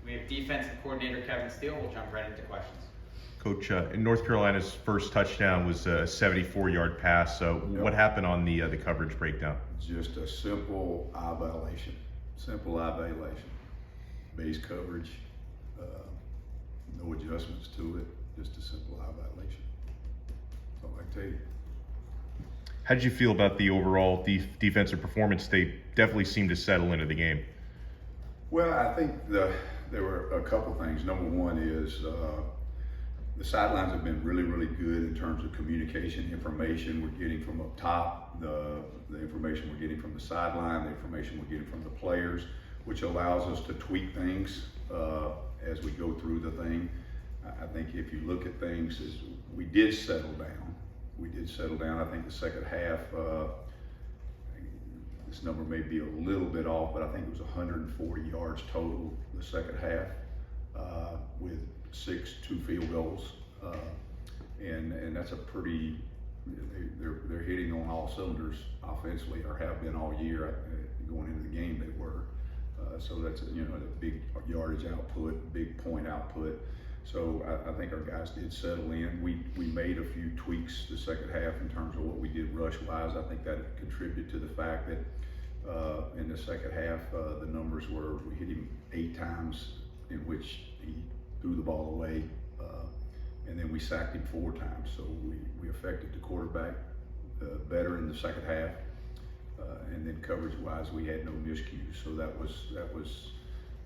We have defensive coordinator Kevin Steele. We'll jump right into questions. Coach, in North Carolina's first touchdown was a 74-yard pass. What happened on the coverage breakdown? Just a simple eye violation. Simple eye violation. Base coverage, no adjustments to it, just a simple eye violation. That's all I can tell you. How did you feel about the overall defensive performance? They definitely seemed to settle into the game. Well, I think there were a couple things. Number one is the sidelines have been really, really good in terms of communication, information we're getting from up top, the information we're getting from the sideline, the information we're getting from the players, which allows us to tweak things as we go through the thing. I think if you look at things, we did settle down. I think the second half, this number may be a little bit off, but I think it was 140 yards total the second half with 2 field goals. And that's a pretty, they're hitting on all cylinders offensively, or have been all year. Going into the game they were. So that's a big yardage output, big point output. So I think our guys did settle in. We made a few tweaks the second half in terms of what we did rush-wise. I think that contributed to the fact that in the second half, the numbers were, we hit him 8 times in which he threw the ball away, and then we sacked him 4 times. So we affected the quarterback better in the second half. And then coverage-wise, we had no miscues. So that was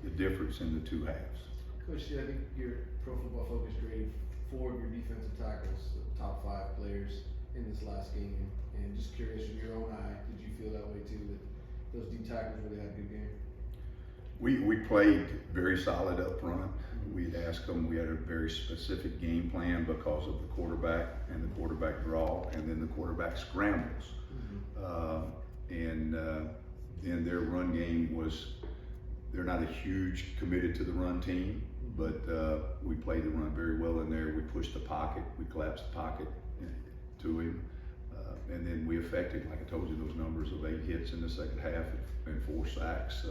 the difference in the 2 halves. Coach, I think your Pro Football Focus graded 4 of your defensive tackles, top 5 players in this last game. And just curious, from your own eye, did you feel that way too, that those D tackles really had a good game? We played very solid up front. We'd asked them, we had a very specific game plan because of the quarterback and the quarterback draw, and then the quarterback scrambles. And then their run game was, they're not a huge committed to the run team, but we played the run very well in there. We pushed the pocket, we collapsed the pocket to him, and then we affected, like I told you, those numbers of 8 hits in the second half and 4 sacks.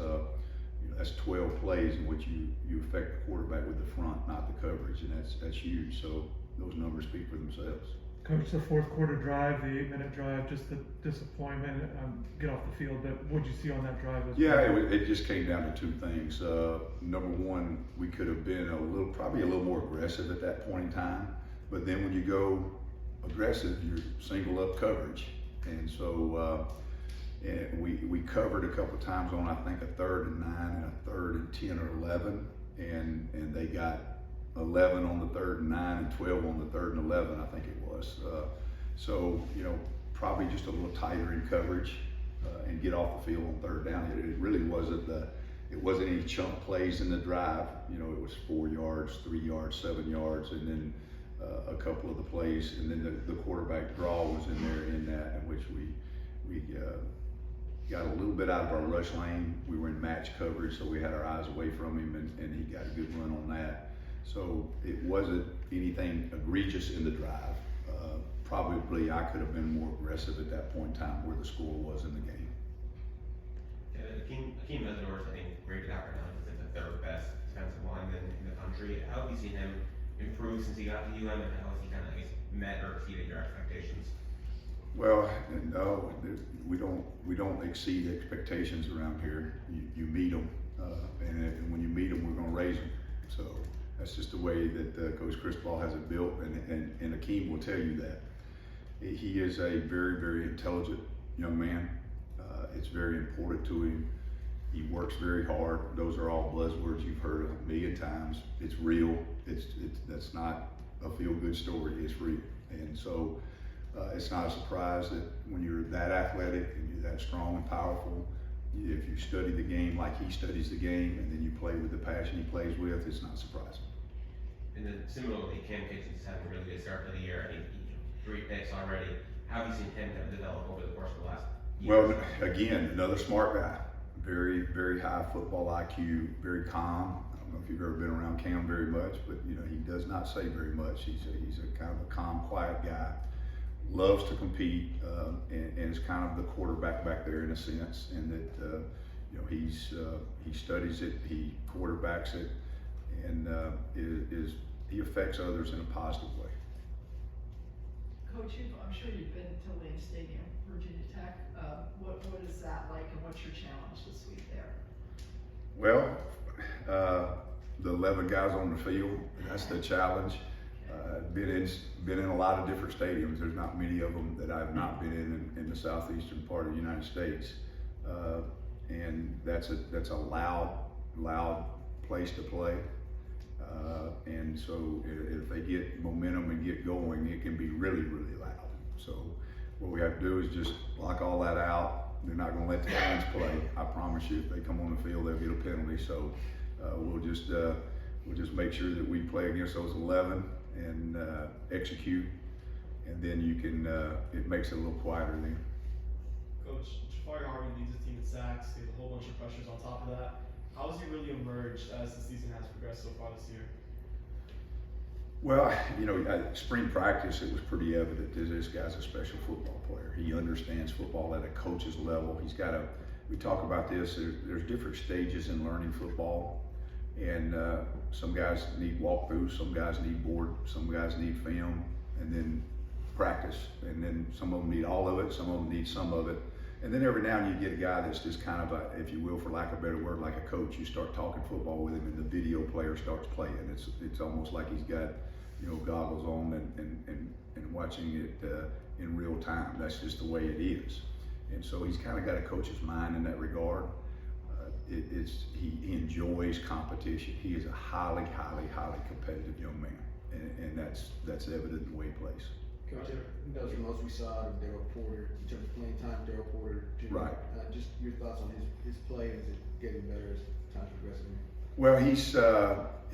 That's 12 plays in which you affect the quarterback with the front, not the coverage, and that's huge. So those numbers speak for themselves. Coach, the fourth quarter drive, the 8-minute drive, just the disappointment, get off the field, but what did you see on that drive? It just came down to 2 things. Number one, we could have been probably a little more aggressive at that point in time, but then when you go aggressive, you're single up coverage. And so we covered a couple of times on, I think, a 3rd and 9 and a 3rd and 10 or 11, and they got 11 on the 3rd and 9 and 12 on the 3rd and 11, I think it was. So probably just a little tighter in coverage and get off the field on 3rd down. It really wasn't any chunk plays in the drive. It was 4 yards, 3 yards, 7 yards, and then a couple of the plays, and then the quarterback draw was in there in that, in which we got a little bit out of our rush lane. We were in match coverage, so we had our eyes away from him, and he got a good run on that. So it wasn't anything egregious in the drive. Probably I could have been more aggressive at that point in time where the score was in the game. Akeem Mesidor's, I think, graded out right now as the 3rd best defensive lineman in the country. How have you seen him improve since he got to UM, and how has he kind of met or exceeded your expectations? Well, no, we don't exceed expectations around here. You meet them, and when you meet them, we're going to raise them. So that's just the way that Coach Chris Ball has it built, and Akeem will tell you that. He is a very, very intelligent young man. It's very important to him. He works very hard. Those are all buzzwords you've heard a million times. It's real. That's not a feel-good story. It's real, and so it's not a surprise that when you're that athletic and you're that strong and powerful, if you study the game like he studies the game, and then you play with the passion he plays with, it's not surprising. And then similarly, Cam Kitchens is having a really good start to the year. I think 3 picks already. How have you seen him kind of develop over the course of the last year? Well, again, another smart guy. Very, very high football IQ, very calm. I don't know if you've ever been around Cam very much, but he does not say very much. He's a kind of a calm, quiet guy. Loves to compete, and is kind of the quarterback back there in a sense, and that he studies it, he quarterbacks it, and he affects others in a positive way. Coach, I'm sure you've been to Lane Stadium, Virginia Tech. What is that like, and what's your challenge this week there? Well, the 11 guys on the field, that's the challenge. Been in a lot of different stadiums. There's not many of them that I've not been in the southeastern part of the United States, and that's a loud place to play. And so if they get momentum and get going, it can be really loud. So what we have to do is just block all that out. They're not going to let the fans play. I promise you, if they come on the field, they'll get a penalty. So we'll just make sure that we play against those 11 and execute, and then you can. It makes it a little quieter then. Coach, Jafari Harvey leads the team in sacks. He has a whole bunch of pressures on top of that. How has he really emerged as the season has progressed so far this year? Well, you know, at spring practice, it was pretty evident that this guy's a special football player. He understands football at a coach's level. He's got we talk about this, there's different stages in learning football. And some guys need walkthroughs, some guys need board, some guys need film, and then practice. And then some of them need all of it, some of them need some of it. And then every now and then you get a guy that's just kind of a, if you will, for lack of a better word, like a coach. You start talking football with him, and the video player starts playing. It's almost like he's got, you know, goggles on and watching it in real time. That's just the way it is. And so he's kind of got a coach's mind in that regard. He enjoys competition. He is a highly competitive young man, and that's evident in the way he plays. Coach, that was the most we saw of Daryl Porter in terms of playing time. Daryl Porter, Jr. Right. Just your thoughts on his play, and is it getting better as time progresses? Well, he's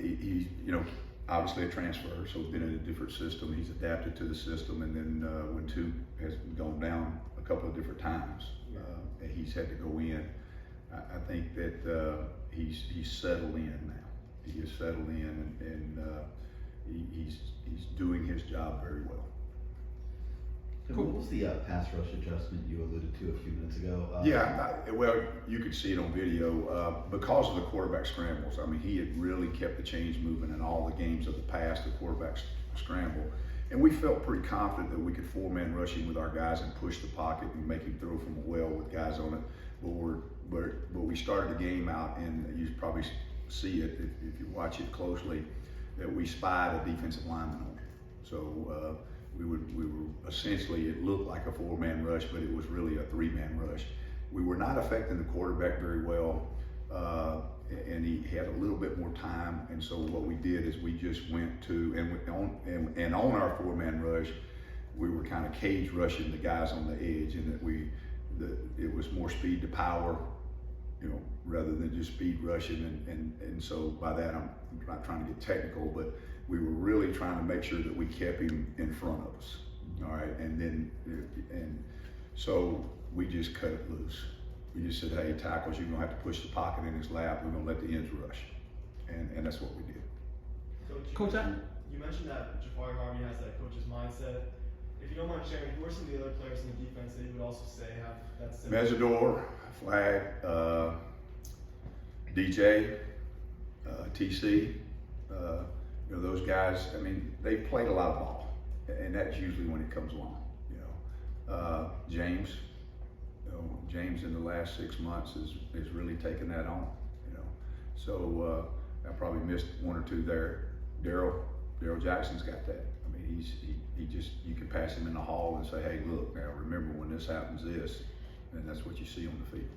you know, obviously a transfer, so he's been in a different system. He's adapted to the system, and then when two has gone down a couple of different times, and he's had to go in. I think that he's settled in now. He is settled in, and he's doing his job very well. What was the pass rush adjustment you alluded to a few minutes ago? Well, you could see it on video because of the quarterback scrambles. I mean, he had really kept the chains moving in all the games of the past, the quarterback scramble. And we felt pretty confident that we could four-man rush him with our guys and push the pocket and make him throw from a well with guys on it. But we started the game out, and you probably see it if you watch it closely, that we spied a defensive lineman on him. So we were essentially, it looked like a four-man rush, but it was really a three-man rush. We were not affecting the quarterback very well, and he had a little bit more time. And so what we did is we just went to, and on our four-man rush, we were kind of cage rushing the guys on the edge, and that it was more speed to power, you know, rather than just speed rushing. And so by that, I'm not trying to get technical, but we were really trying to make sure that we kept him in front of us. All right, and so we just cut it loose. We just said, hey, tackles, you're gonna have to push the pocket in his lap. We're gonna let the ends rush, and that's what we did. Coach, you mentioned that Jafari Harvey has that coach's mindset. If you don't mind sharing, who are some of the other players in the defense that you would also say have that similar? Mesidor, Flag, DJ, TC, you know, those guys, I mean, they played a lot of ball, and that's usually when it comes along, you know. James, you know, James in the last 6 months has really taken that on, you know. So I probably missed one or two there. Daryl Jackson's got that. I mean, he just, you can pass him in the hall and say, hey, look, now remember when this happens, and that's what you see on the field.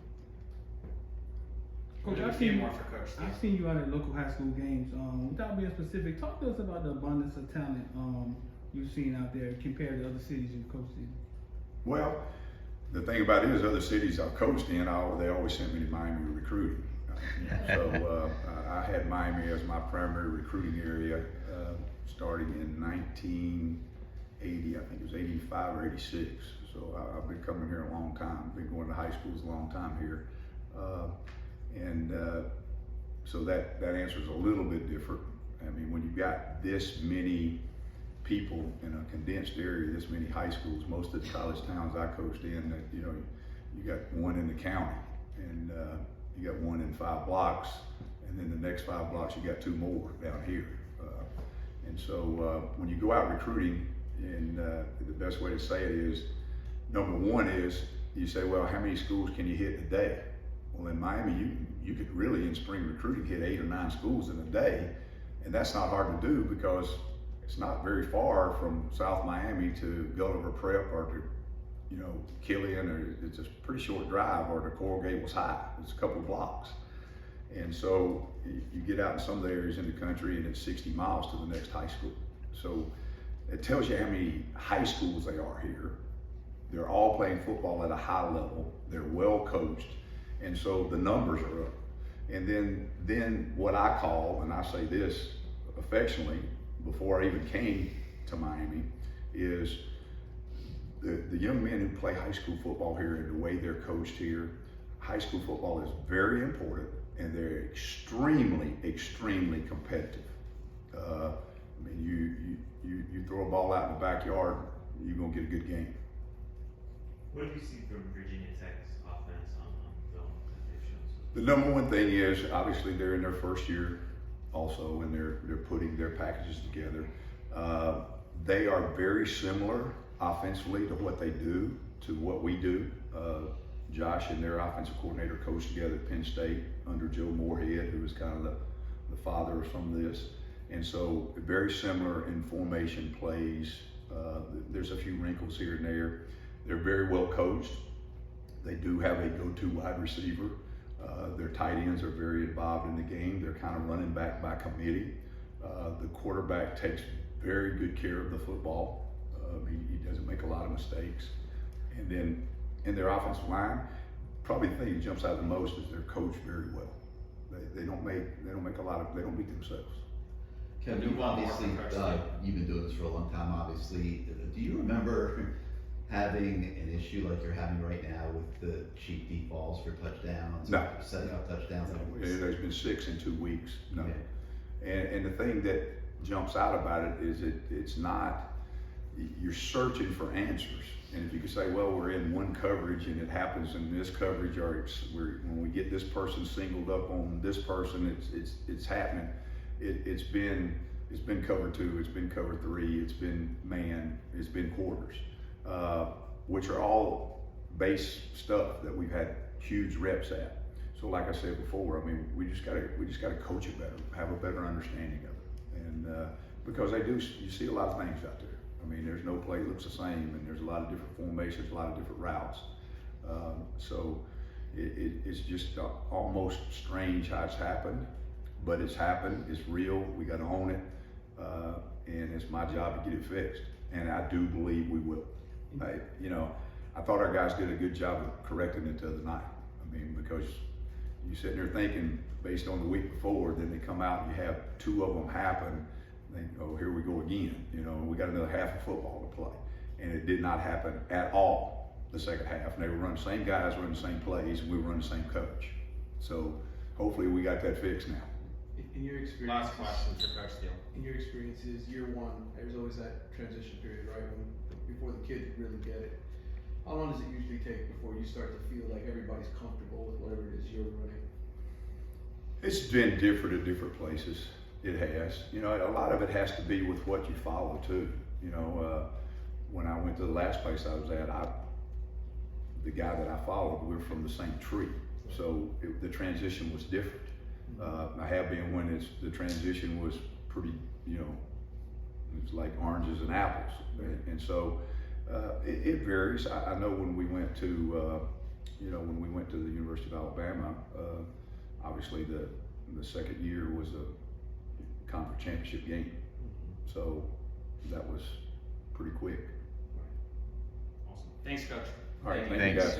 Coach, I've seen you out at local high school games. Without being specific, talk to us about the abundance of talent you've seen out there compared to other cities you've coached in. Well, the thing about it is, other cities I've coached in, they always sent me to Miami recruiting. So I had Miami as my primary recruiting area starting in 1980. I think it was 85 or 86. So I've been coming here a long time. Been going to high schools a long time here. So that answer is a little bit different. I mean, when you've got this many people in a condensed area, this many high schools, most of the college towns I coached in, that, you know, you got one in the county, and you got one in 5 blocks, and then the next 5 blocks you got 2 more down here. And so when you go out recruiting, and the best way to say it is, number one is, you say, well, how many schools can you hit in a day? Well, in Miami, you could really, in spring recruiting, hit 8 or 9 schools in a day, and that's not hard to do because it's not very far from South Miami to Gulliver Prep or to, you know, Killian, or it's a pretty short drive, or to Coral Gables High. It's a couple blocks. And so you get out in some of the areas in the country and it's 60 miles to the next high school. So it tells you how many high schools they are here. They're all playing football at a high level. They're well coached. And so the numbers are up. And then what I call, and I say this affectionately before I even came to Miami, is the young men who play high school football here and the way they're coached here. High school football is very important, and they're extremely, extremely competitive. I mean, you throw a ball out in the backyard, you're gonna get a good game. What do you see from Virginia Tech's offense on film that they've shown? The number one thing is, obviously, they're in their first year also, and they're putting their packages together. They are very similar offensively to what they do, to what we do. Josh and their offensive coordinator coached together at Penn State under Joe Moorhead, who was kind of the father of some of this. And so very similar in formation plays. There's a few wrinkles here and there. They're very well coached. They do have a go-to wide receiver. Their tight ends are very involved in the game. They're kind of running back by committee. The quarterback takes very good care of the football. He doesn't make a lot of mistakes. And then in their offensive line, probably the thing that jumps out the most is they're coached very well. They don't make a lot of, they don't beat themselves. Kevin, you obviously, you've been doing this for a long time, obviously. Do you remember having an issue like you're having right now with the cheap deep balls for touchdowns? No. Setting up touchdowns? There's been 6 in 2 weeks. No. Okay. And the thing that jumps out about it is it's not, you're searching for answers. And if you could say, well, we're in one coverage and it happens in this coverage, or when we get this person singled up on this person, it's happening. It's been cover 2, it's been cover 3, it's been man, it's been quarters, which are all base stuff that we've had huge reps at. So like I said before, I mean, we just gotta coach it better, have a better understanding of it, and because you see a lot of things out there. I mean, there's no play that looks the same, and there's a lot of different formations, a lot of different routes. So it's just almost strange how it's happened, but it's happened, it's real, we gotta own it, and it's my job to get it fixed. And I do believe we will. I thought our guys did a good job of correcting it the other night. I mean, because you're sitting there thinking, based on the week before, then they come out and you have 2 of them happen, and they go, here we go again. We got another half of football to play. And it did not happen at all the second half. And they were running the same guys, running the same plays, and we were running the same coverage. So hopefully we got that fixed now. In your experience, Last question for Coach Steele. in your experiences, year 1, there's always that transition period, right? Before the kids really get it. How long does it usually take before you start to feel like everybody's comfortable with whatever it is you're running? It's been different at different places. It has. A lot of it has to be with what you follow too. When I went to the last place I was at, the guy that I followed, we were from the same tree. So the transition was different. I have been when the transition was pretty, it was like oranges and apples. And so it varies. I know when we went to, the University of Alabama, obviously the second year was a conference championship game. So that was pretty quick. Awesome. Thanks, Coach. All right, Thanks. thank you guys.